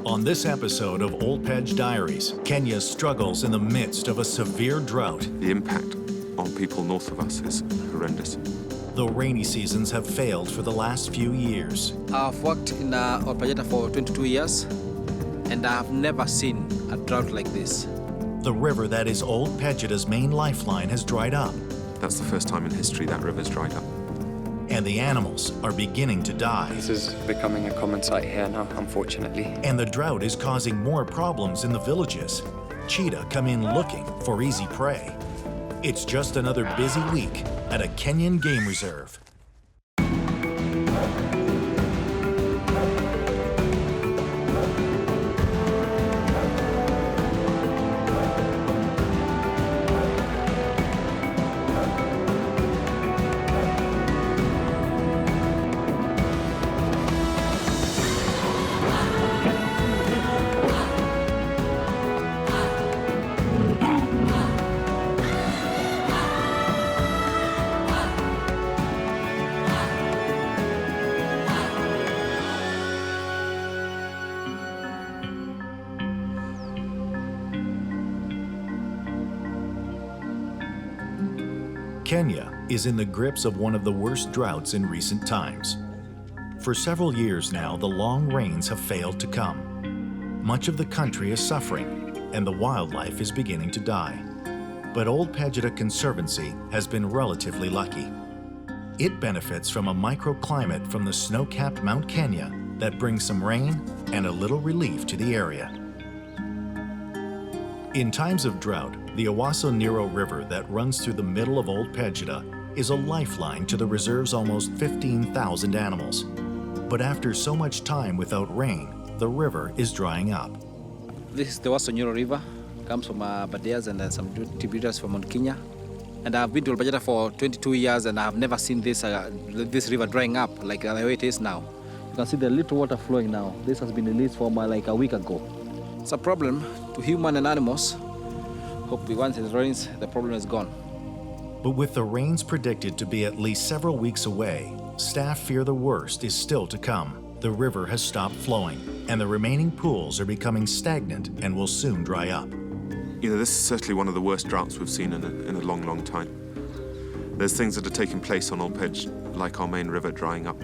On this episode of Ol Pejeta Diaries, Kenya struggles in the midst of a severe drought. The impact on people north of us is horrendous. The rainy seasons have failed for the last few years. I've worked in Ol Pejeta for 22 years, and I've never seen a drought like this. The river that is Ol Pejeta's main lifeline has dried up. That's the first time in history that river's dried up. And the animals are beginning to die. This is becoming a common sight here now, unfortunately. And the drought is causing more problems in the villages. Cheetah come in looking for easy prey. It's just another busy week at a Kenyan game reserve. Kenya is in the grips of one of the worst droughts in recent times. For several years now, the long rains have failed to come. Much of the country is suffering, and the wildlife is beginning to die. But Ol Pejeta Conservancy has been relatively lucky. It benefits from a microclimate from the snow-capped Mount Kenya that brings some rain and a little relief to the area. In times of drought, the Ewaso River that runs through the middle of Ol Pejeta is a lifeline to the reserve's almost 15,000 animals. But after so much time without rain, the river is drying up. This is the Ewaso River. It comes from Badias and some tributaries from Mount Kenya. And I've been to Ol Pejeta for 22 years, and I've never seen this river drying up like the way it is now. You can see the little water flowing now. This has been released from like a week ago. It's a problem to human and animals. Hopefully once it rains, the problem is gone. But with the rains predicted to be at least several weeks away, staff fear the worst is still to come. The river has stopped flowing, and the remaining pools are becoming stagnant and will soon dry up. You know, this is certainly one of the worst droughts we've seen in a long, long time. There's things that are taking place on Ol Pejeta, like our main river drying up.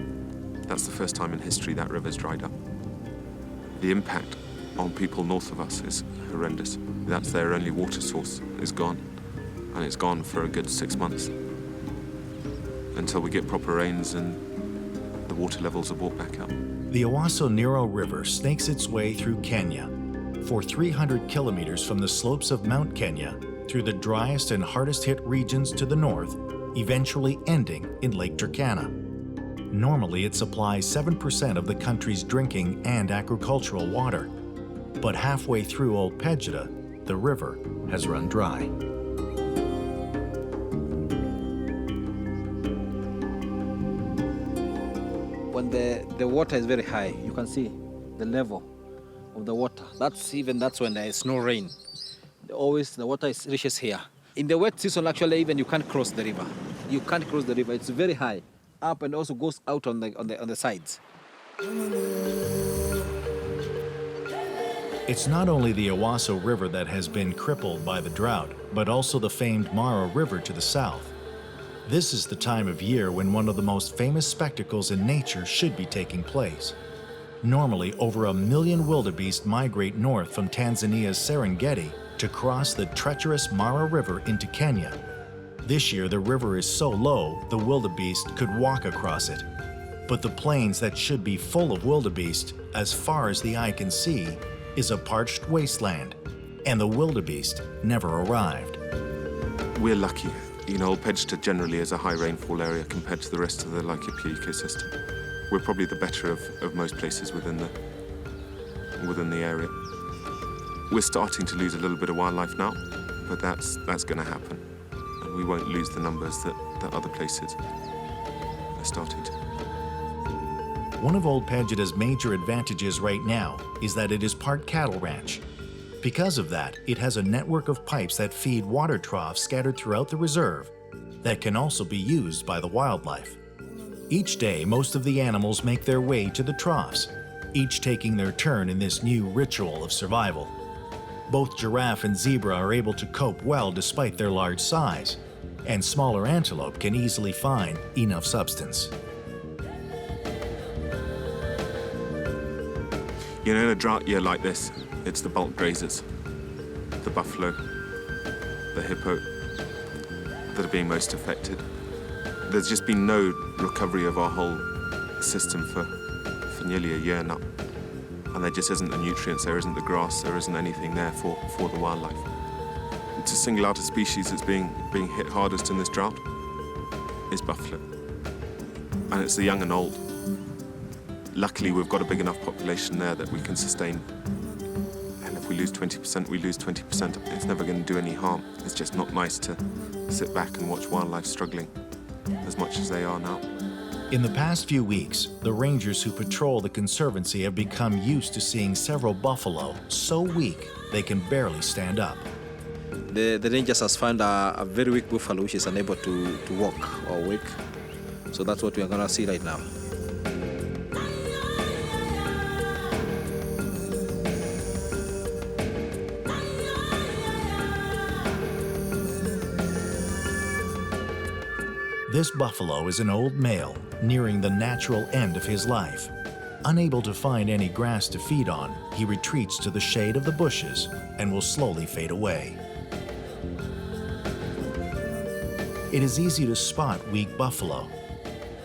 That's the first time in history that river's dried up. The impact on people north of us is horrendous. That's their only water source is gone, and it's gone for a good 6 months until we get proper rains and the water levels are brought back up. The Ewaso River snakes its way through Kenya for 300 kilometers from the slopes of Mount Kenya through the driest and hardest hit regions to the north, eventually ending in Lake Turkana. Normally, it supplies 7% of the country's drinking and agricultural water. But halfway through Ol Pejeta, the river has run dry. When the water is very high, you can see the level of the water. That's when there is no rain. Always the water reaches here. In the wet season, actually, even you can't cross the river. You can't cross the river. It's very high, up and also goes out on the sides. It's not only the Ewaso River that has been crippled by the drought, but also the famed Mara River to the south. This is the time of year when one of the most famous spectacles in nature should be taking place. Normally, over 1 million wildebeest migrate north from Tanzania's Serengeti to cross the treacherous Mara River into Kenya. This year, the river is so low, the wildebeest could walk across it. But the plains that should be full of wildebeest, as far as the eye can see, is a parched wasteland, and the wildebeest never arrived. We're lucky. You know, Ol Pejeta generally is a high rainfall area compared to the rest of the Laikipia ecosystem. We're probably the better of most places within the area. We're starting to lose a little bit of wildlife now, but that's going to happen. And we won't lose the numbers that other places are starting to. One of Ol Pejeta's major advantages right now is that it is part cattle ranch. Because of that, it has a network of pipes that feed water troughs scattered throughout the reserve that can also be used by the wildlife. Each day, most of the animals make their way to the troughs, each taking their turn in this new ritual of survival. Both giraffe and zebra are able to cope well despite their large size, and smaller antelope can easily find enough substance. You know, in a drought year like this, it's the bulk grazers, the buffalo, the hippo, that are being most affected. There's just been no recovery of our whole system for nearly a year now. And there just isn't the nutrients, there isn't the grass, there isn't anything there for the wildlife. To single out a species that's being hit hardest in this drought is buffalo. And it's the young and old. Luckily, we've got a big enough population there that we can sustain. And if we lose 20%, we lose 20%. It's never going to do any harm. It's just not nice to sit back and watch wildlife struggling as much as they are now. In the past few weeks, the rangers who patrol the Conservancy have become used to seeing several buffalo so weak they can barely stand up. The rangers has found a very weak buffalo which is unable to walk or wake. So that's what we are going to see right now. This buffalo is an old male, nearing the natural end of his life. Unable to find any grass to feed on, he retreats to the shade of the bushes and will slowly fade away. It is easy to spot weak buffalo.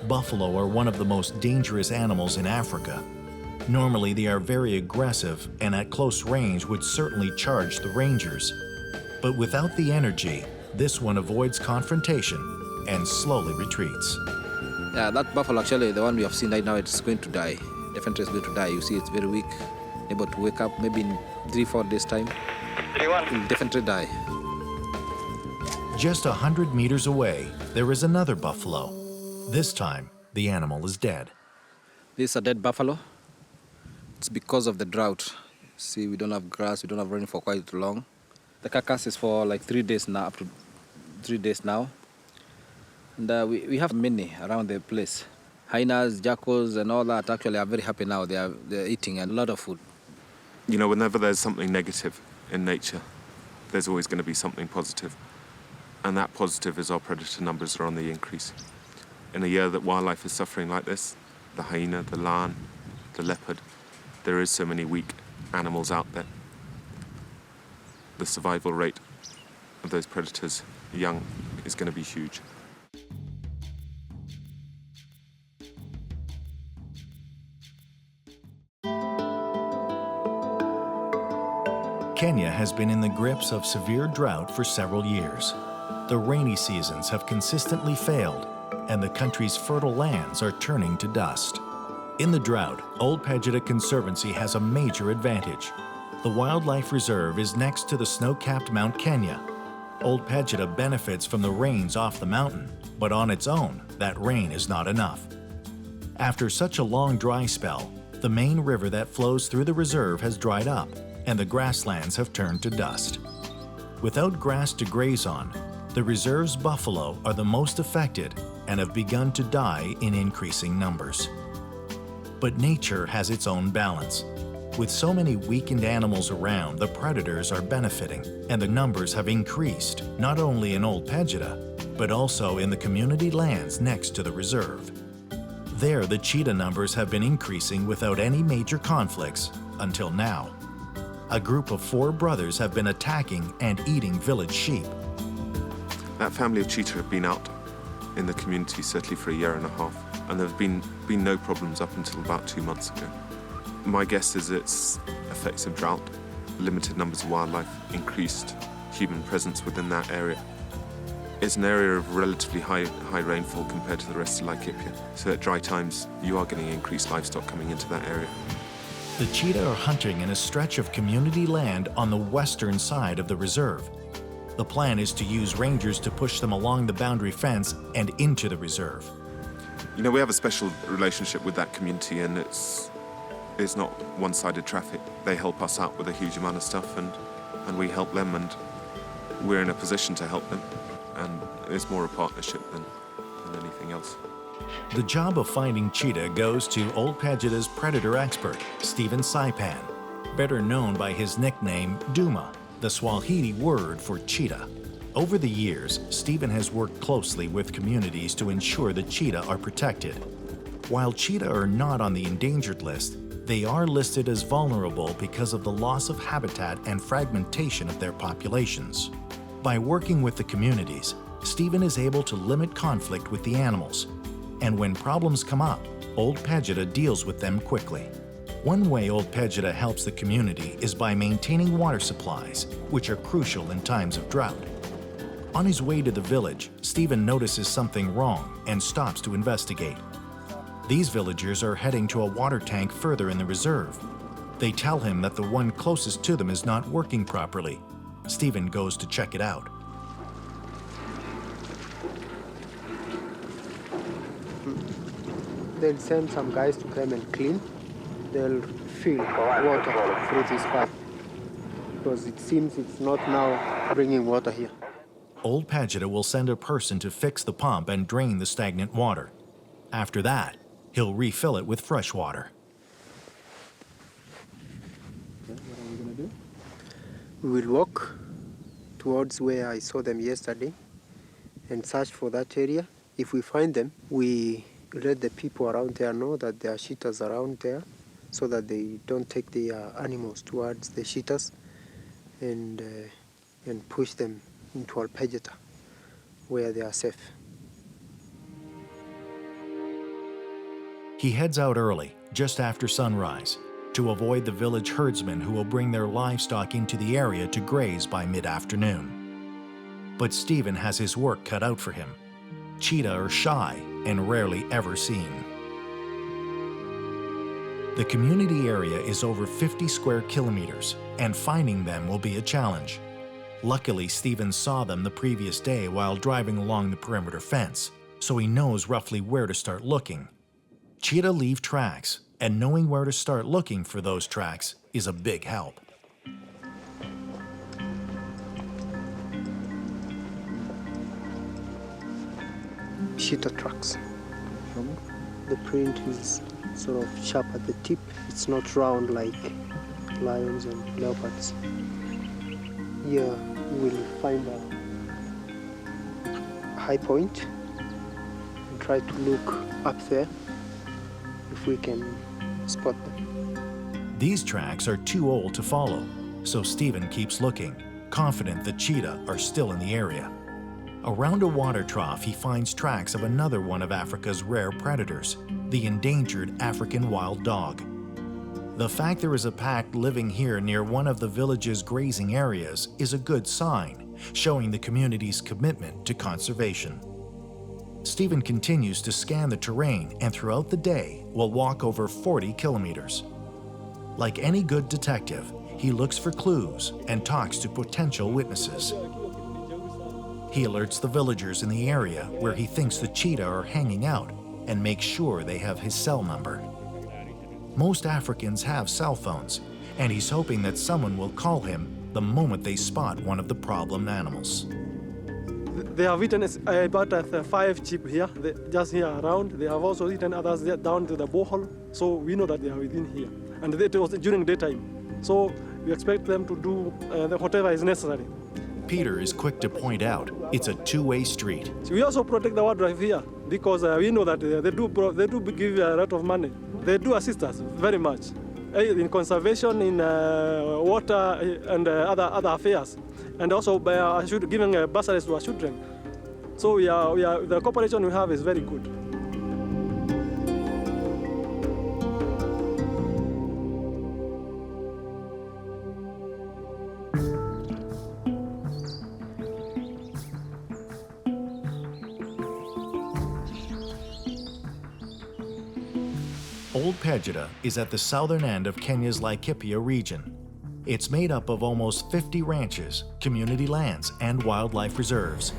Buffalo are one of the most dangerous animals in Africa. Normally, they are very aggressive and at close range would certainly charge the rangers. But without the energy, this one avoids confrontation and slowly retreats. Yeah, that buffalo actually, the one we have seen right now, it's going to die. Definitely it's going to die. You see, it's very weak, able to wake up maybe in 3-4 days' time. It will definitely die. Just 100 meters away, there is another buffalo. This time, the animal is dead. This is a dead buffalo. It's because of the drought. See, we don't have grass, we don't have rain for quite long. The carcass is for like 3 days now, up to 3 days now. And we have many around the place. Hyenas, jackals, and all that actually are very happy now. They're eating a lot of food. You know, whenever there's something negative in nature, there's always going to be something positive. And that positive is our predator numbers are on the increase. In a year that wildlife is suffering like this, the hyena, the lion, the leopard, there is so many weak animals out there. The survival rate of those predators, young, is going to be huge. Kenya has been in the grips of severe drought for several years. The rainy seasons have consistently failed, and the country's fertile lands are turning to dust. In the drought, Ol Pejeta Conservancy has a major advantage. The wildlife reserve is next to the snow-capped Mount Kenya. Ol Pejeta benefits from the rains off the mountain, but on its own, that rain is not enough. After such a long dry spell, the main river that flows through the reserve has dried up, and the grasslands have turned to dust. Without grass to graze on, the reserve's buffalo are the most affected and have begun to die in increasing numbers. But nature has its own balance. With so many weakened animals around, the predators are benefiting, and the numbers have increased, not only in Ol Pejeta, but also in the community lands next to the reserve. There, the cheetah numbers have been increasing without any major conflicts until now. A group of 4 brothers have been attacking and eating village sheep. That family of cheetah have been out in the community certainly for a year and a half, and there have been no problems up until about 2 months ago. My guess is it's effects of drought, limited numbers of wildlife, increased human presence within that area. It's an area of relatively high rainfall compared to the rest of Laikipia, so at dry times you are getting increased livestock coming into that area. The cheetah are hunting in a stretch of community land on the western side of the reserve. The plan is to use rangers to push them along the boundary fence and into the reserve. You know, we have a special relationship with that community, and it's not one-sided traffic. They help us out with a huge amount of stuff, and we help them, and we're in a position to help them. And it's more a partnership than anything else. The job of finding cheetah goes to Ol Pejeta's predator expert, Stephen Saipan, better known by his nickname Duma, the Swahili word for cheetah. Over the years, Stephen has worked closely with communities to ensure the cheetah are protected. While cheetah are not on the endangered list, they are listed as vulnerable because of the loss of habitat and fragmentation of their populations. By working with the communities, Stephen is able to limit conflict with the animals, and when problems come up, Ol Pejeta deals with them quickly. One way Ol Pejeta helps the community is by maintaining water supplies, which are crucial in times of drought. On his way to the village, Stephen notices something wrong and stops to investigate. These villagers are heading to a water tank further in the reserve. They tell him that the one closest to them is not working properly. Stephen goes to check it out. They'll send some guys to come and clean. They'll fill water through this pipe because it seems it's not now bringing water here. Ol Pejeta will send a person to fix the pump and drain the stagnant water. After that, he'll refill it with fresh water. What are we going to do? We will walk towards where I saw them yesterday and search for that area. If we find them, we let the people around there know that there are cheetahs around there so that they don't take their animals towards the cheetahs and push them into Ol Pejeta where they are safe. He heads out early, just after sunrise, to avoid the village herdsmen who will bring their livestock into the area to graze by mid-afternoon. But Stephen has his work cut out for him. Cheetah are shy and rarely ever seen. The community area is over 50 square kilometers, and finding them will be a challenge. Luckily, Stephen saw them the previous day while driving along the perimeter fence, so he knows roughly where to start looking. Cheetah leave tracks, and knowing where to start looking for those tracks is a big help. Cheetah tracks. The print is sort of sharp at the tip. It's not round like lions and leopards. Here we will find a high point and try to look up there if we can spot them. These tracks are too old to follow, so Stephen keeps looking, confident the cheetah are still in the area. Around a water trough, he finds tracks of another one of Africa's rare predators, the endangered African wild dog. The fact there is a pack living here near one of the village's grazing areas is a good sign, showing the community's commitment to conservation. Stephen continues to scan the terrain and throughout the day will walk over 40 kilometers. Like any good detective, he looks for clues and talks to potential witnesses. He alerts the villagers in the area where he thinks the cheetah are hanging out and makes sure they have his cell number. Most Africans have cell phones, and he's hoping that someone will call him the moment they spot one of the problem animals. They have eaten about 5 sheep here, just here around. They have also eaten others down to the borehole, so we know that they are within here. And it was during daytime, so we expect them to do whatever is necessary. Peter is quick to point out it's a two-way street. So we also protect the wildlife here because we know that they do give a lot of money. They do assist us very much in conservation, in water, and other affairs, and also by giving bursaries to our children. So the cooperation we have is very good. Ol Pejeta is at the southern end of Kenya's Laikipia region. It's made up of almost 50 ranches, community lands, and wildlife reserves.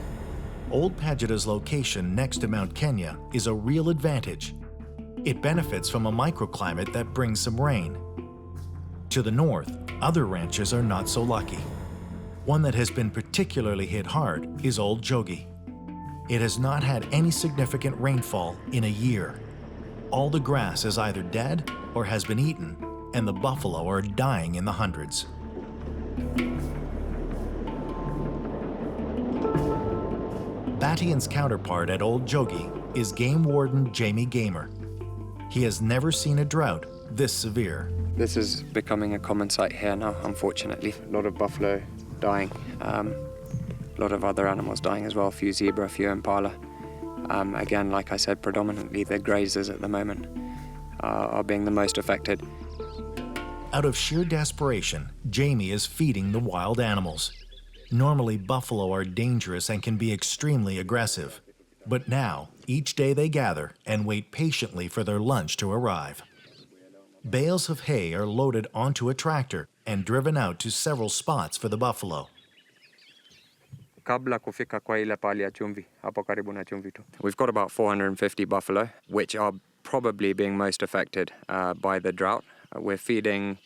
Ol Pejeta's location next to Mount Kenya is a real advantage. It benefits from a microclimate that brings some rain. To the north, other ranches are not so lucky. One that has been particularly hit hard is Old Jogi. it has not had any significant rainfall in a year. All the grass is either dead or has been eaten, and the buffalo are dying in the hundreds. Batian's counterpart at Old Jogi is game warden Jamie Gamer. He has never seen a drought this severe. This is becoming a common sight here now, unfortunately. A lot of buffalo dying, a lot of other animals dying as well, a few zebra, a few impala. Again, like I said, predominantly the grazers at the moment are being the most affected. Out of sheer desperation, Jamie is feeding the wild animals. Normally, buffalo are dangerous and can be extremely aggressive. But now, each day they gather and wait patiently for their lunch to arrive. Bales of hay are loaded onto a tractor and driven out to several spots for the buffalo. We've got about 450 buffalo, which are probably being most affected by the drought. We're feeding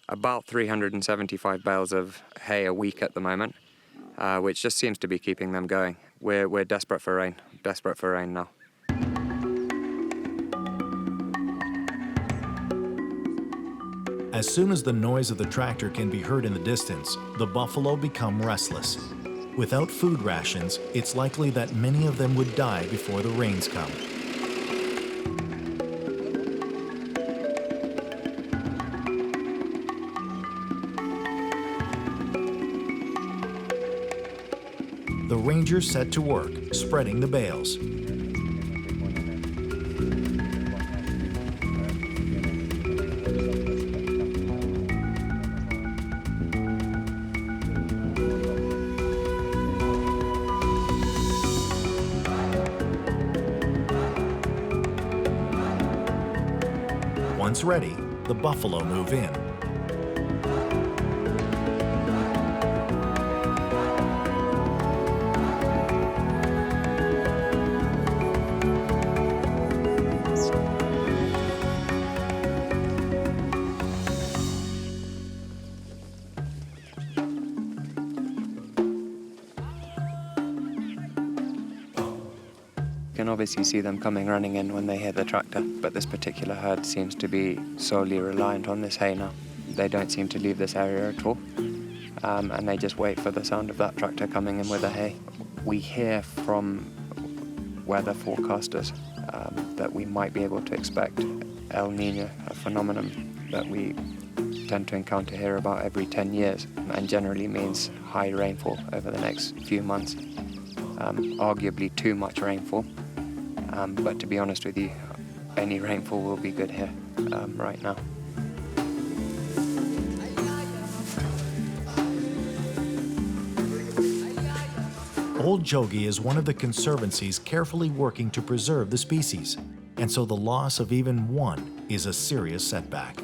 about 375 bales of hay a week at the moment, which just seems to be keeping them going. We're desperate for rain now. As soon as the noise of the tractor can be heard in the distance, the buffalo become restless. Without food rations, it's likely that many of them would die before the rains come. The rangers set to work, spreading the bales. Once ready, the buffalo move in. You can obviously see them coming running in when they hear the tractor, but this particular herd seems to be solely reliant on this hay now. They don't seem to leave this area at all, and they just wait for the sound of that tractor coming in with the hay. We hear from weather forecasters that we might be able to expect El Niño, a phenomenon that we tend to encounter here about every 10 years, and generally means high rainfall over the next few months. Arguably too much rainfall. But to be honest with you, any rainfall will be good here right now. Old Jogi is one of the conservancies carefully working to preserve the species, and so the loss of even one is a serious setback.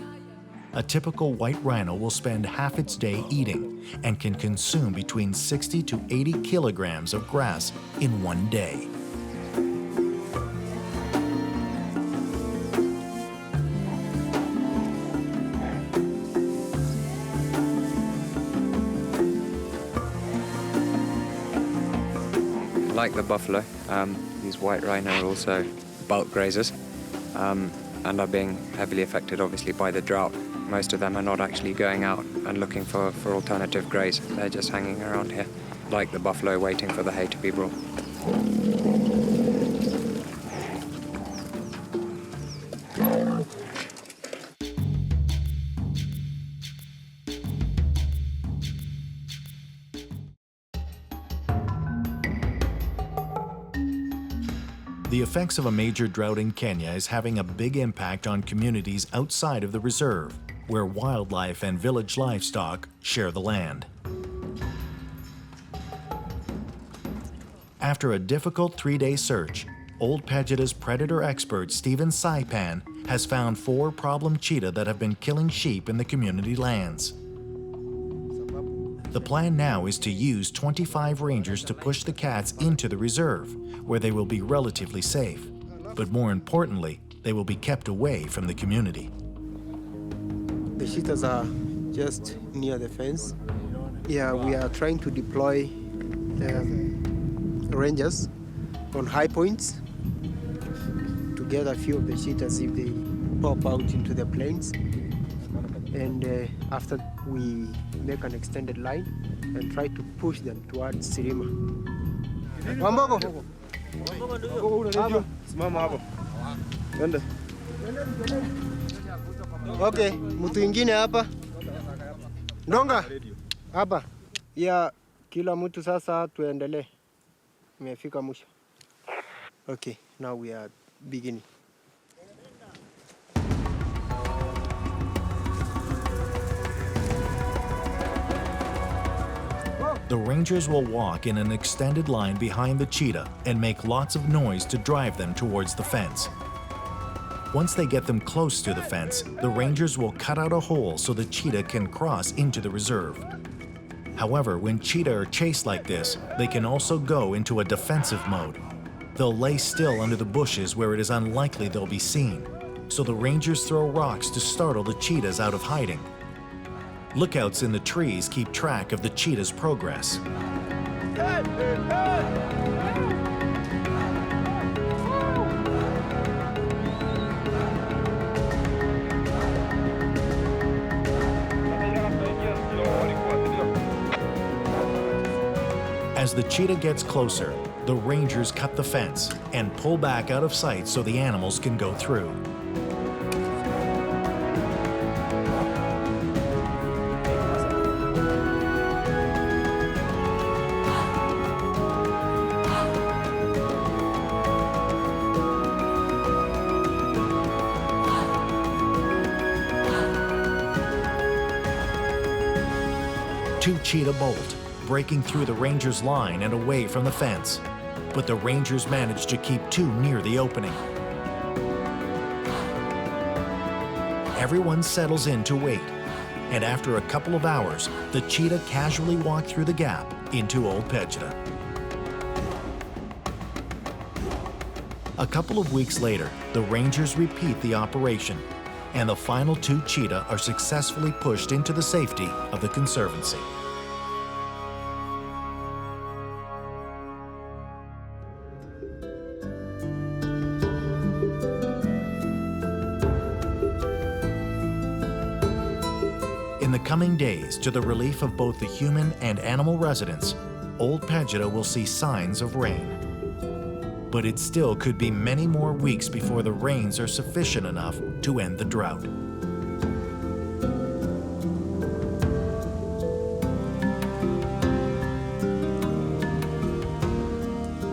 A typical white rhino will spend half its day eating and can consume between 60 to 80 kilograms of grass in one day. Like the buffalo, these white rhino are also bulk grazers and are being heavily affected obviously by the drought. Most of them are not actually going out and looking for alternative graze. They're just hanging around here, like the buffalo waiting for the hay to be brought. The effects of a major drought in Kenya is having a big impact on communities outside of the reserve, where wildlife and village livestock share the land. After a difficult 3-day search, Ol Pejeta's predator expert Stephen Saipan has found 4 problem cheetah that have been killing sheep in the community lands. The plan now is to use 25 rangers to push the cats into the reserve, where they will be relatively safe. But more importantly, they will be kept away from the community. The cheetahs are just near the fence. Yeah, we are trying to deploy rangers on high points to get a few of the cheetahs if they pop out into the plains. And after we make an extended line and try to push them towards Sirima. Wambogo. Okay, mtu ingine hapa. Ndonga. Hapa. Ya kila mtu sasa tuendelee. Imefika mwisho. Okay, now we are beginning. The rangers will walk in an extended line behind the cheetah and make lots of noise to drive them towards the fence. Once they get them close to the fence, the rangers will cut out a hole so the cheetah can cross into the reserve. However, when cheetah are chased like this, they can also go into a defensive mode. They'll lay still under the bushes where it is unlikely they'll be seen, so the rangers throw rocks to startle the cheetahs out of hiding. Lookouts in the trees keep track of the cheetah's progress. As the cheetah gets closer, the rangers cut the fence and pull back out of sight so the animals can go through. Two cheetah bolt, breaking through the rangers' line and away from the fence. But the rangers manage to keep two near the opening. Everyone settles in to wait, and after a couple of hours, the cheetah casually walk through the gap into Ol Pejeta. A couple of weeks later, the rangers repeat the operation, and the final two cheetah are successfully pushed into the safety of the conservancy. In the coming days, to the relief of both the human and animal residents, Ol Pejeta will see signs of rain. But it still could be many more weeks before the rains are sufficient enough to end the drought.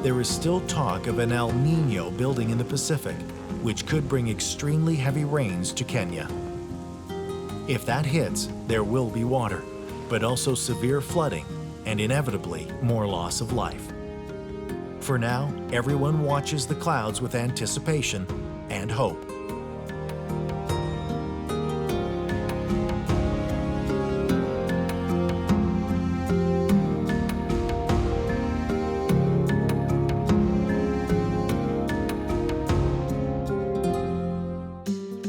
There is still talk of an El Niño building in the Pacific, which could bring extremely heavy rains to Kenya. If that hits, there will be water, but also severe flooding and inevitably more loss of life. For now, everyone watches the clouds with anticipation and hope.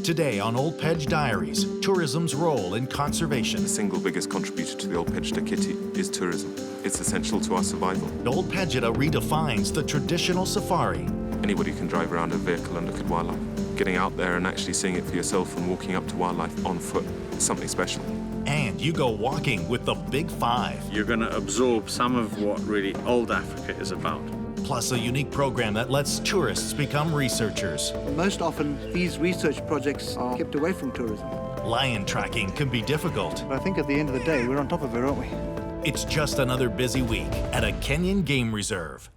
Today on Ol Pej Diaries, tourism's role in conservation. The single biggest contributor to the Ol Pejeta kitty is tourism. It's essential to our survival. Ol Pejeta redefines the traditional safari. Anybody can drive around a vehicle and look at wildlife. Getting out there and actually seeing it for yourself and walking up to wildlife on foot is something special. And you go walking with the Big Five. You're going to absorb some of what really old Africa is about. Plus a unique program that lets tourists become researchers. Most often, these research projects are kept away from tourism. Lion tracking can be difficult. But I think at the end of the day, we're on top of it, aren't we? It's just another busy week at a Kenyan game reserve.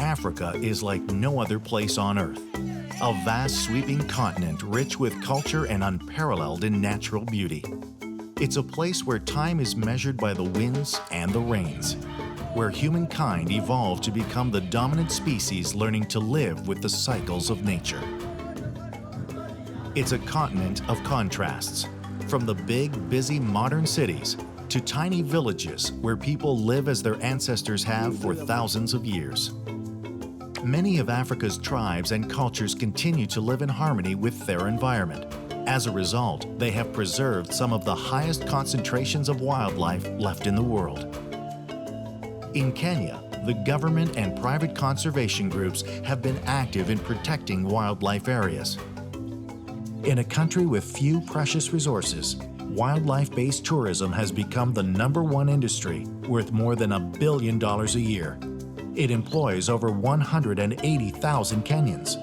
Africa is like no other place on Earth. a vast sweeping continent rich with culture and unparalleled in natural beauty. It's a place where time is measured by the winds and the rains, where humankind evolved to become the dominant species learning to live with the cycles of nature. It's a continent of contrasts, from the big, busy modern cities to tiny villages where people live as their ancestors have for thousands of years. Many of Africa's tribes and cultures continue to live in harmony with their environment. As a result, they have preserved some of the highest concentrations of wildlife left in the world. In Kenya, the government and private conservation groups have been active in protecting wildlife areas. In a country with few precious resources, wildlife-based tourism has become the #1 industry, worth more than $1 billion a year. It employs over 180,000 Kenyans.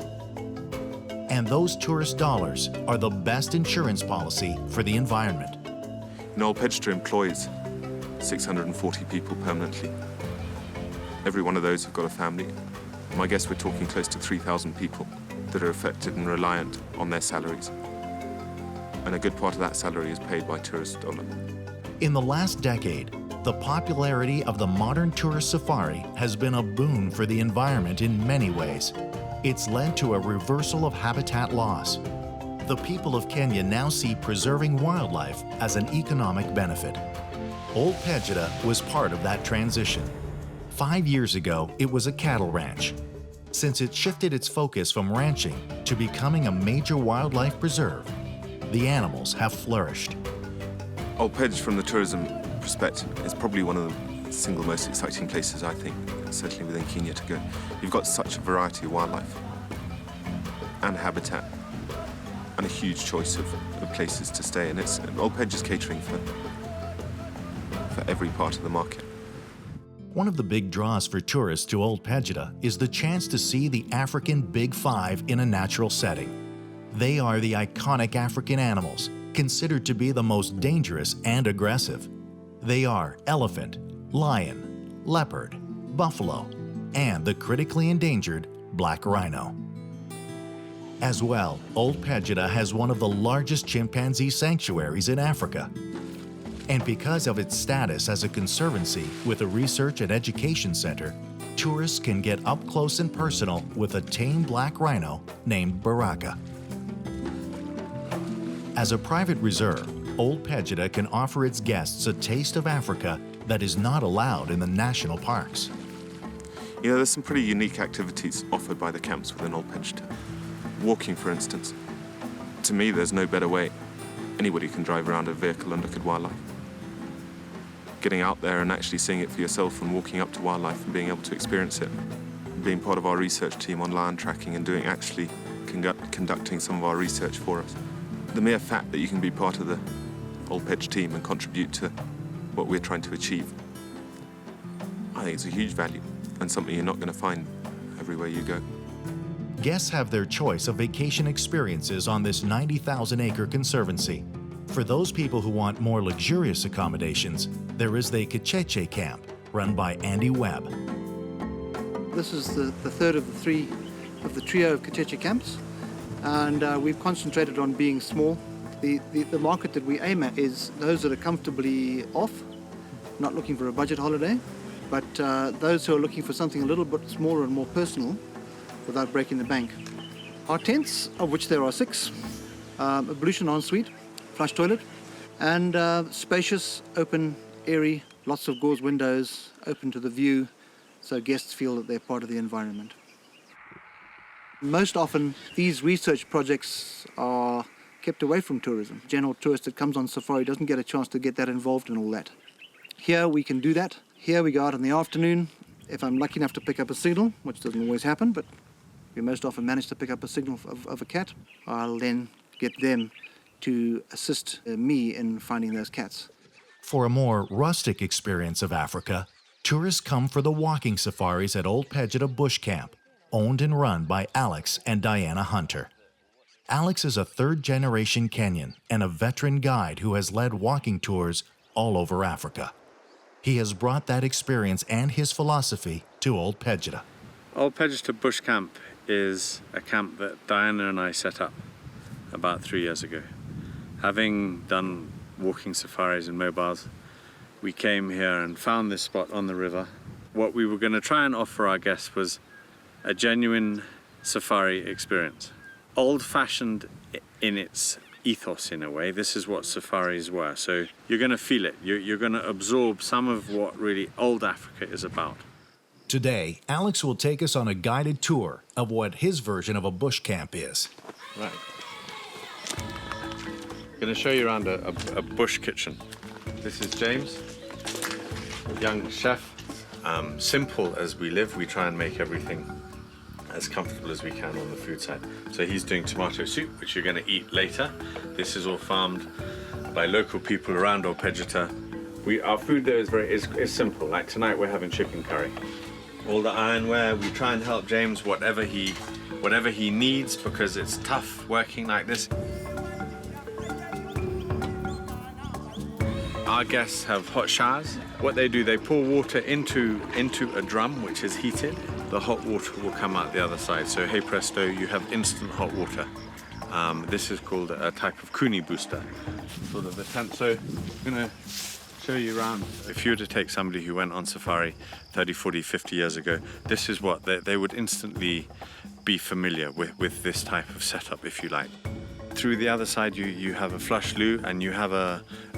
And those tourist dollars are the best insurance policy for the environment. Ol Pejeta employs 640 people permanently. Every one of those have got a family. I guess we're talking close to 3,000 people that are affected and reliant on their salaries. And a good part of that salary is paid by tourist dollar. In the last decade, the popularity of the modern tourist safari has been a boon for the environment in many ways. It's led to a reversal of habitat loss. The people of Kenya now see preserving wildlife as an economic benefit. Ol Pejeta was part of that transition. 5 years ago, it was a cattle ranch. Since it shifted its focus from ranching to becoming a major wildlife preserve, the animals have flourished. Ol Pejeta, from the tourism perspective, is probably one of the single most exciting places, I think, certainly within Kenya, to go. You've got such a variety of wildlife and habitat and a huge choice of places to stay, and Ol Pejeta's catering for every part of the market. One of the big draws for tourists to Ol Pejeta is the chance to see the African Big Five in a natural setting. They are the iconic African animals, considered to be the most dangerous and aggressive. They are elephant, lion, leopard, buffalo, and the critically endangered black rhino. As well, Ol Pejeta has one of the largest chimpanzee sanctuaries in Africa. And because of its status as a conservancy with a research and education center, tourists can get up close and personal with a tame black rhino named Baraka. As a private reserve, Ol Pejeta can offer its guests a taste of Africa that is not allowed in the national parks. You know, there's some pretty unique activities offered by the camps within Ol Pejeta. Walking, for instance. To me, there's no better way. Anybody can drive around a vehicle and look at wildlife. Getting out there and actually seeing it for yourself and walking up to wildlife and being able to experience it. Being part of our research team on land tracking and conducting some of our research for us. The mere fact that you can be part of the Ol Pejeta team and contribute to what we're trying to achieve, I think it's a huge value and something you're not going to find everywhere you go. Guests have their choice of vacation experiences on this 90,000-acre conservancy. For those people who want more luxurious accommodations, there is the Kecheche camp, run by Andy Webb. This is the third of the trio of Kecheche camps, and we've concentrated on being small. The market that we aim at is those that are comfortably off, not looking for a budget holiday, but those who are looking for something a little bit smaller and more personal without breaking the bank. Our tents, of which there are 6, ablution ensuite, flush toilet, and spacious, open, airy, lots of gauze windows, open to the view, so guests feel that they're part of the environment. Most often, these research projects are kept away from tourism. General tourist that comes on safari doesn't get a chance to get that involved in all that. Here we can do that. Here we go out in the afternoon. If I'm lucky enough to pick up a signal, which doesn't always happen, but we most often manage to pick up a signal of a cat, I'll then get them to assist me in finding those cats. For a more rustic experience of Africa, tourists come for the walking safaris at Ol Pejeta Bush Camp, owned and run by Alex and Diana Hunter. Alex is a third-generation Kenyan and a veteran guide who has led walking tours all over Africa. He has brought that experience and his philosophy to Ol Pejeta. Ol Pejeta Bush Camp is a camp that Diana and I set up about 3 years ago. Having done walking safaris and mobiles, we came here and found this spot on the river. What we were going to try and offer our guests was a genuine safari experience. Old-fashioned in its ethos in a way. This is what safaris were. So you're going to feel it. You're going to absorb some of what really old Africa is about. Today, Alex will take us on a guided tour of what his version of a bush camp is. Right. I'm going to show you around a bush kitchen. This is James, young chef. Simple as we live, we try and make everything as comfortable as we can on the food side. So he's doing tomato soup, which you're going to eat later. This is all farmed by local people around Ol Pejeta. Our food there is simple. Like tonight, we're having chicken curry. All the ironware, we try and help James whatever he needs, because it's tough working like this. Our guests have hot showers. What they do, they pour water into a drum which is heated. The hot water will come out the other side. So hey presto, you have instant hot water. This is called a type of kuni booster, sort of the tent. So I'm gonna show you around. If you were to take somebody who went on safari 30, 40, 50 years ago, this is what they would instantly be familiar with this type of setup, if you like. Through the other side, you have a flush loo, and you have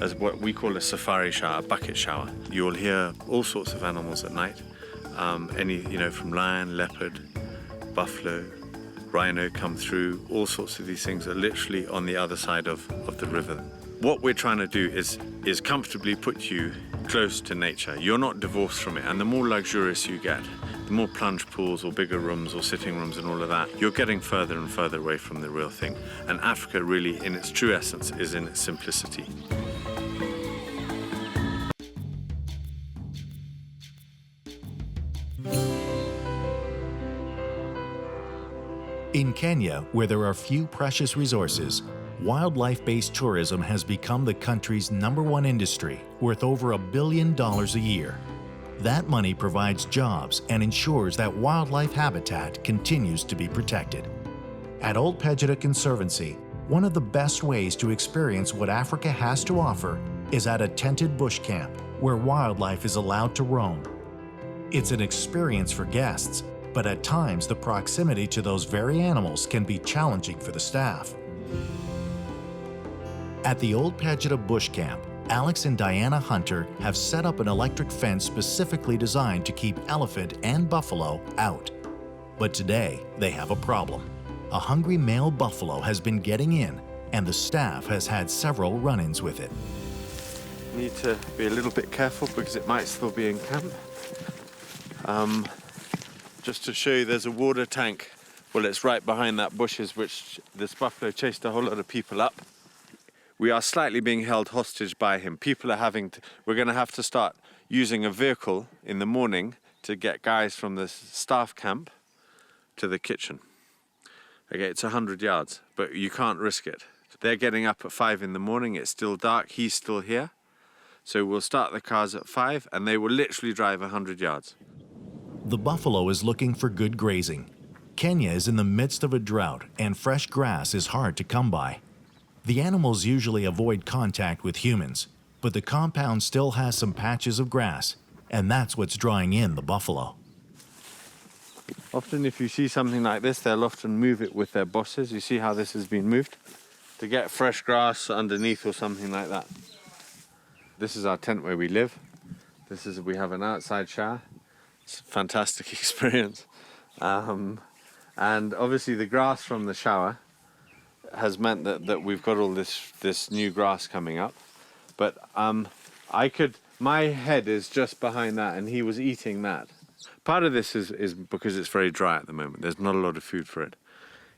as what we call a safari shower, a bucket shower. You'll hear all sorts of animals at night. From lion, leopard, buffalo, rhino come through. All sorts of these things are literally on the other side of the river. What we're trying to do is comfortably put you close to nature. You're not divorced from it, and the more luxurious you get, the more plunge pools or bigger rooms or sitting rooms and all of that, you're getting further and further away from the real thing. And Africa really, in its true essence, is in its simplicity. In Kenya, where there are few precious resources, wildlife-based tourism has become the country's #1 industry, worth over $1 billion a year. That money provides jobs and ensures that wildlife habitat continues to be protected. At Ol Pejeta Conservancy, one of the best ways to experience what Africa has to offer is at a tented bush camp, where wildlife is allowed to roam. It's an experience for guests, but at times the proximity to those very animals can be challenging for the staff. At the Ol Pejeta Bush Camp, Alex and Diana Hunter have set up an electric fence specifically designed to keep elephant and buffalo out. But today, they have a problem. A hungry male buffalo has been getting in, and the staff has had several run-ins with it. Need to be a little bit careful because it might still be in camp. Just to show you, there's a water tank. Well, it's right behind that bushes, which this buffalo chased a whole lot of people up. We are slightly being held hostage by him. We're going to have to start using a vehicle in the morning to get guys from the staff camp to the kitchen. Okay, it's 100 yards, but you can't risk it. They're getting up at 5 in the morning, it's still dark, he's still here. So we'll start the cars at 5 and they will literally drive 100 yards. The buffalo is looking for good grazing. Kenya is in the midst of a drought and fresh grass is hard to come by. The animals usually avoid contact with humans, but the compound still has some patches of grass, and that's what's drawing in the buffalo. Often if you see something like this, they'll often move it with their bosses. You see how this has been moved? To get fresh grass underneath or something like that. This is our tent where we live. We have an outside shower. It's a fantastic experience. And obviously the grass from the shower has meant that we've got all this new grass coming up. But my head is just behind that, and he was eating that. Part of this is because it's very dry at the moment. There's not a lot of food for it.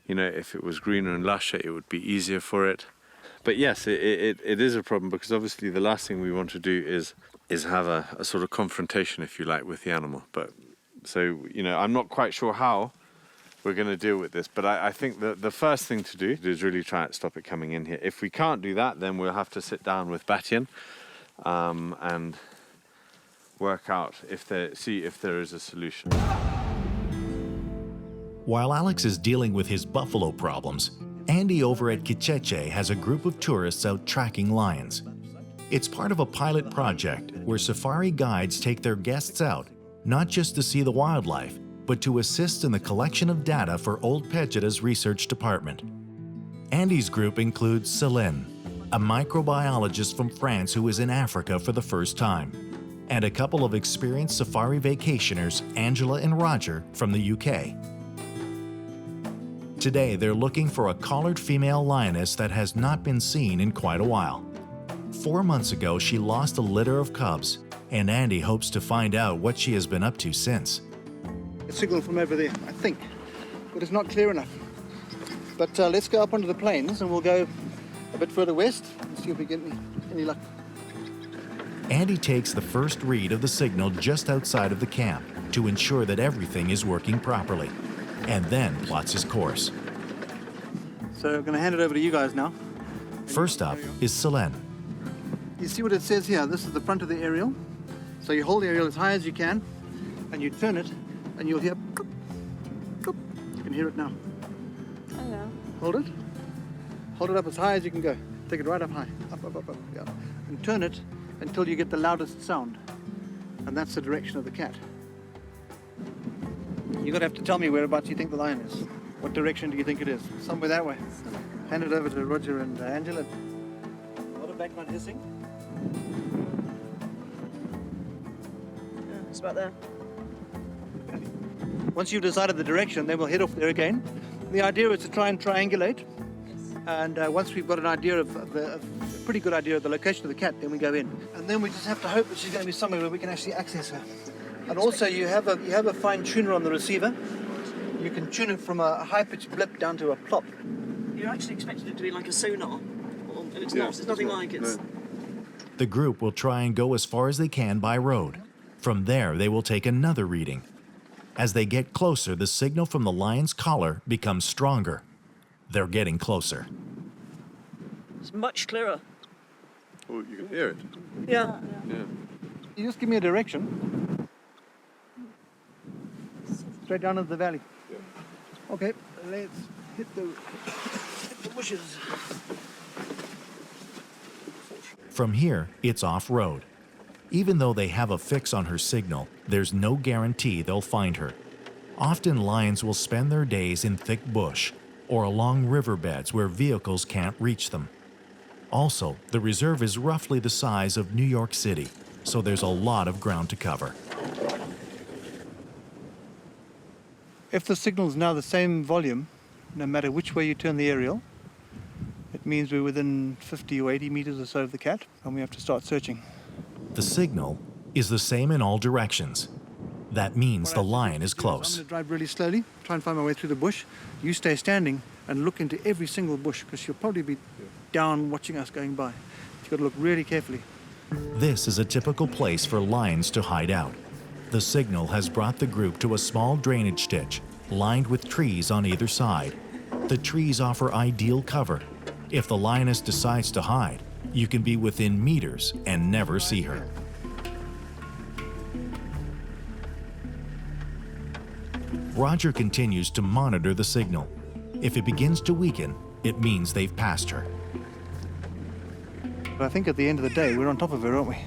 You know, if it was greener and lusher, it would be easier for it. But yes, it is a problem, because obviously the last thing we want to do is have a sort of confrontation, if you like, with the animal. But so, you know, I'm not quite sure how we're going to deal with this, but I think that the first thing to do is really try and stop it coming in here. If we can't do that, then we'll have to sit down with Batian and work out see if there is a solution. While Alex is dealing with his buffalo problems, Andy over at Kicheche has a group of tourists out tracking lions. It's part of a pilot project where safari guides take their guests out, not just to see the wildlife, but to assist in the collection of data for Ol Pejeta's research department. Andy's group includes Céline, a microbiologist from France who is in Africa for the first time, and a couple of experienced safari vacationers, Angela and Roger, from the UK. Today, they're looking for a collared female lioness that has not been seen in quite a while. 4 months ago, she lost a litter of cubs, and Andy hopes to find out what she has been up to since. A signal from over there, I think, but it's not clear enough. But let's go up onto the plains and we'll go a bit further west and see if we get any luck. Andy takes the first read of the signal just outside of the camp to ensure that everything is working properly, and then plots his course. So I'm going to hand it over to you guys now. First up is Céline. You see what it says here? This is the front of the aerial. So you hold the aerial as high as you can, and you turn it, and you'll hear clip, clip. You can hear it now. Hello. Hold it. Hold it up as high as you can go. Take it right up high. Up, up, up, up. Yeah. And turn it until you get the loudest sound. And that's the direction of the cat. You're going to have to tell me whereabouts you think the lion is. What direction do you think it is? Somewhere that way. Hand it over to Roger and Angela. A lot of background hissing. Yeah, it's about there. Once you've decided the direction, then we'll head off there again. The idea is to try and triangulate. And once we've got an idea of a pretty good idea of the location of the cat, then we go in. And then we just have to hope that she's going to be somewhere where we can actually access her. And also you have a fine tuner on the receiver. You can tune it from a high-pitched blip down to a plop. You actually expected it to be like a sonar, and it's not. It's nothing like it. The group will try and go as far as they can by road. From there, they will take another reading. As they get closer, the signal from the lion's collar becomes stronger. They're getting closer. It's much clearer. Oh, you can hear it. Yeah. Yeah. You just give me a direction. Straight down into the valley. Yeah. Okay, let's hit the bushes. From here, it's off-road. Even though they have a fix on her signal, there's no guarantee they'll find her. Often lions will spend their days in thick bush or along riverbeds where vehicles can't reach them. Also, the reserve is roughly the size of New York City, so there's a lot of ground to cover. If the signal is now the same volume, no matter which way you turn the aerial, it means we're within 50 or 80 meters or so of the cat, and we have to start searching. The signal is the same in all directions. That means the lion is I'm close. going to drive really slowly, try and find my way through the bush. You stay standing and look into every single bush, because she'll probably be down watching us going by. You've got to look really carefully. This is a typical place for lions to hide out. The signal has brought the group to a small drainage ditch, lined with trees on either side. The trees offer ideal cover. If the lioness decides to hide, you can be within meters and never see her. Roger continues to monitor the signal. If it begins to weaken, it means they've passed her. But I think at the end of the day, we're on top of her, aren't we?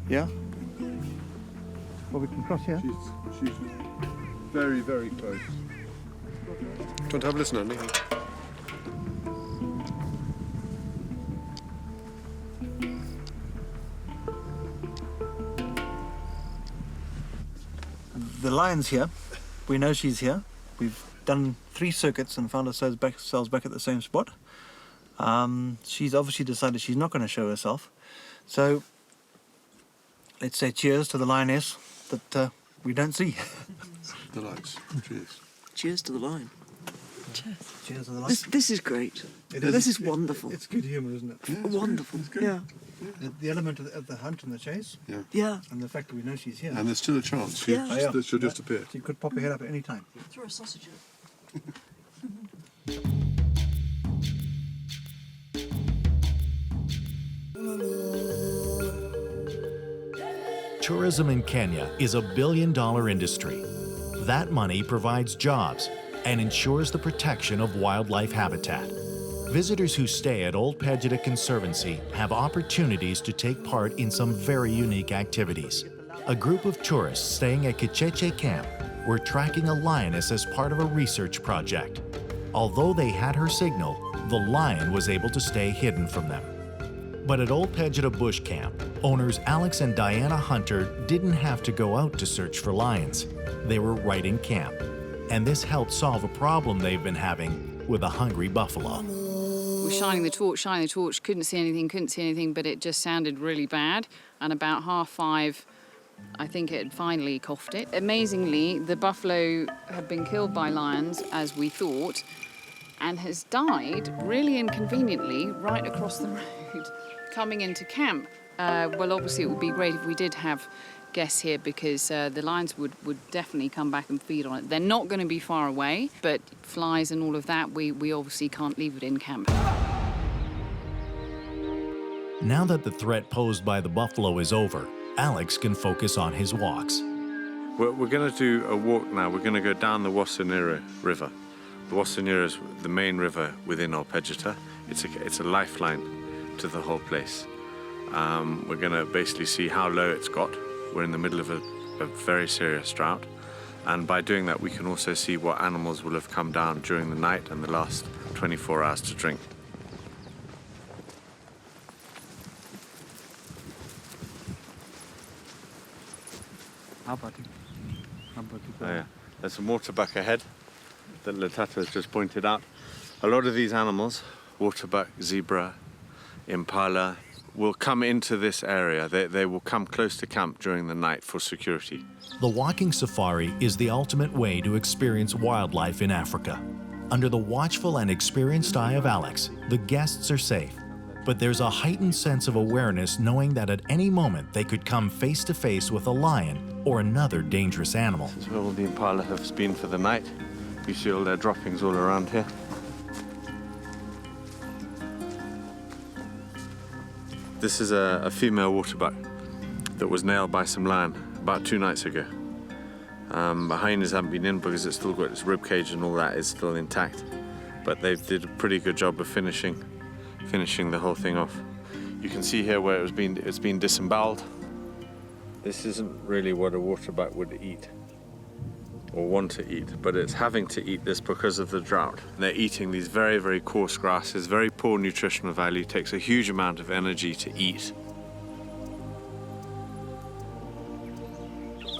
Yeah? Well, we can cross here. She's very, very close. Do you want to have a listen, Andy? The lion's here. We know she's here. We've done 3 circuits and found ourselves back at the same spot. She's obviously decided she's not going to show herself. So let's say cheers to the lioness that we don't see. The lights. Cheers. Cheers to the lion. Cheers. Cheers to the lion. This is great. This is wonderful. It's good humour, isn't it? Yeah, Wonderful. It's good. Yeah. The element of the hunt and the chase, Yeah. and the fact that we know she's here. And there's still a chance. Yeah. She'll just appear. She could pop her head up at any time. Throw a sausage in. Tourism in Kenya is a billion-dollar industry. That money provides jobs and ensures the protection of wildlife habitat. Visitors who stay at Ol Pejeta Conservancy have opportunities to take part in some very unique activities. A group of tourists staying at Kecheche Camp were tracking a lioness as part of a research project. Although they had her signal, the lion was able to stay hidden from them. But at Ol Pejeta Bush Camp, owners Alex and Diana Hunter didn't have to go out to search for lions. They were right in camp. And this helped solve a problem they've been having with a hungry buffalo. We're shining the torch, couldn't see anything, but it just sounded really bad. And about 5:30, I think it had finally coughed it. Amazingly, the buffalo had been killed by lions, as we thought, and has died really inconveniently right across the road coming into camp. Well, obviously it would be great if we did have guests here, because the lions would definitely come back and feed on it. They're not going to be far away, but flies and all of that, we obviously can't leave it in camp. Now that the threat posed by the buffalo is over, Alex can focus on his walks. We're going to do a walk now. We're going to go down the Ewaso River. The Ewaso is the main river within Ol Pejeta. It's a lifeline to the whole place. We're going to basically see how low it's got. We're in the middle of a very serious drought. And by doing that, we can also see what animals will have come down during the night and the last 24 hours to drink. Oh, yeah. There's some waterbuck ahead that Latata has just pointed out. A lot of these animals, waterbuck, zebra, impala, will come into this area. They will come close to camp during the night for security. The walking safari is the ultimate way to experience wildlife in Africa. Under the watchful and experienced eye of Alex, the guests are safe. But there's a heightened sense of awareness knowing that at any moment they could come face to face with a lion or another dangerous animal. This is where all the impala have been for the night. You see all their droppings all around here. This is a female waterbuck that was nailed by some lion about 2 nights ago. The hyenas haven't been in because it's still got its rib cage and all that is still intact. But they did a pretty good job of finishing the whole thing off. You can see here where it's been disemboweled. This isn't really what a waterbuck would eat or want to eat, but it's having to eat this because of the drought. They're eating these very, very coarse grasses, very poor nutritional value, takes a huge amount of energy to eat.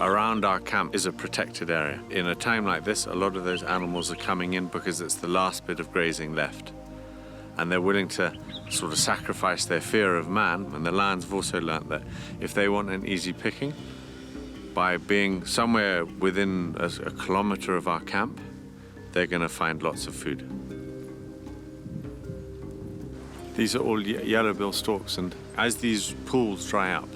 Around our camp is a protected area. In a time like this, a lot of those animals are coming in because it's the last bit of grazing left. And they're willing to sort of sacrifice their fear of man. And the lions have also learnt that if they want an easy picking, by being somewhere within a kilometre of our camp, they're going to find lots of food. These are all yellowbill storks, and as these pools dry up,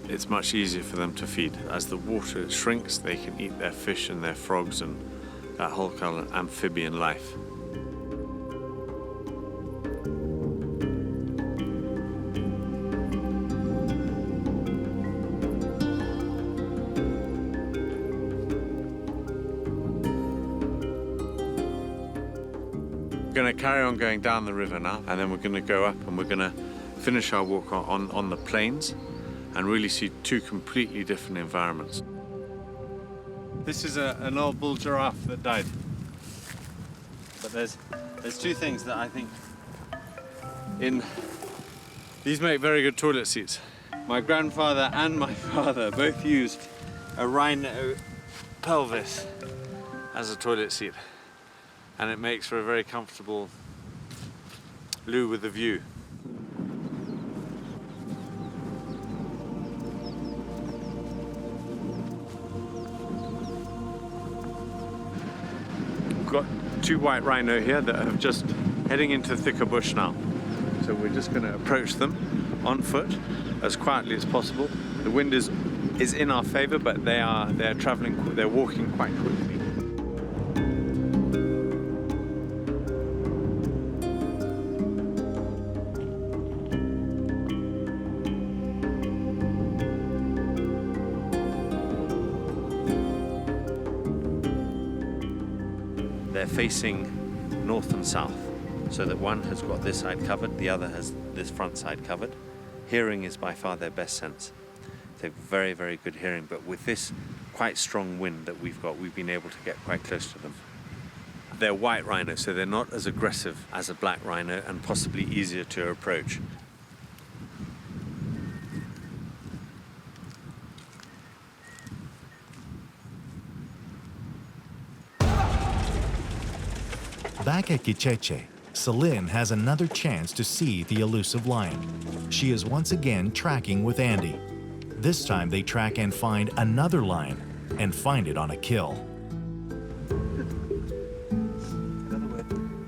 it's much easier for them to feed. As the water shrinks, they can eat their fish and their frogs and that whole kind of amphibian life. We're going to carry on going down the river now, and then we're going to go up and we're going to finish our walk on the plains and really see 2 completely different environments. This is an old bull giraffe that died. But there's 2 things that I think these make very good toilet seats. My grandfather and my father both used a rhino pelvis as a toilet seat, and it makes for a very comfortable loo with a view. We've got 2 white rhino here that are just heading into thicker bush now. So we're just going to approach them on foot as quietly as possible. The wind is in our favor, but they're walking quite quickly. They're facing north and south, so that one has got this side covered, the other has this front side covered. Hearing is by far their best sense. They've very, very good hearing, but with this quite strong wind that we've got, we've been able to get quite close to them. They're white rhino, so they're not as aggressive as a black rhino and possibly easier to approach. Back at Kicheche, Celine has another chance to see the elusive lion. She is once again tracking with Andy. This time they track and find another lion and find it on a kill.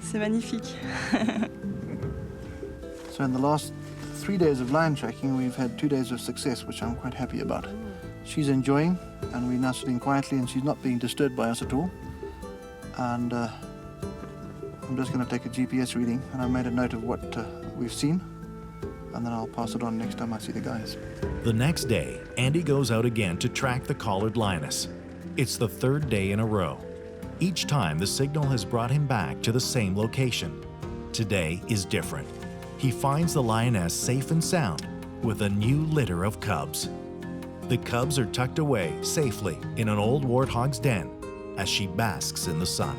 C'est magnifique. So in the last 3 days of lion tracking, we've had 2 days of success, which I'm quite happy about. She's enjoying, and we're now sitting quietly, and she's not being disturbed by us at all. And I'm just going to take a GPS reading, and I made a note of what we've seen, and then I'll pass it on next time I see the guys. The next day, Andy goes out again to track the collared lioness. It's the third day in a row. Each time the signal has brought him back to the same location. Today is different. He finds the lioness safe and sound with a new litter of cubs. The cubs are tucked away safely in an old warthog's den as she basks in the sun.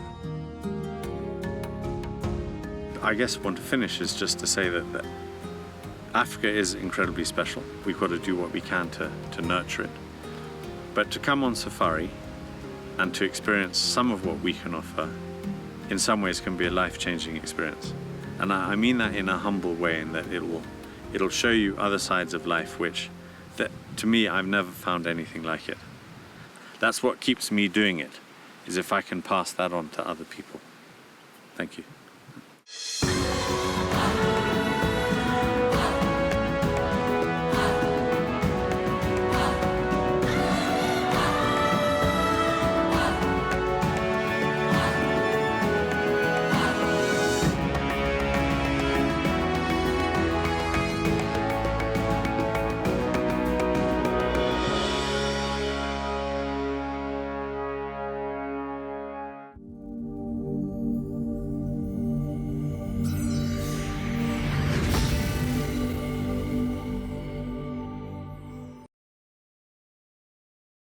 I guess one to finish is just to say that Africa is incredibly special. We've got to do what we can to nurture it. But to come on safari and to experience some of what we can offer, in some ways can be a life-changing experience. And I mean that in a humble way, in that it'll show you other sides of life which, that to me, I've never found anything like it. That's what keeps me doing it, is if I can pass that on to other people. Thank you.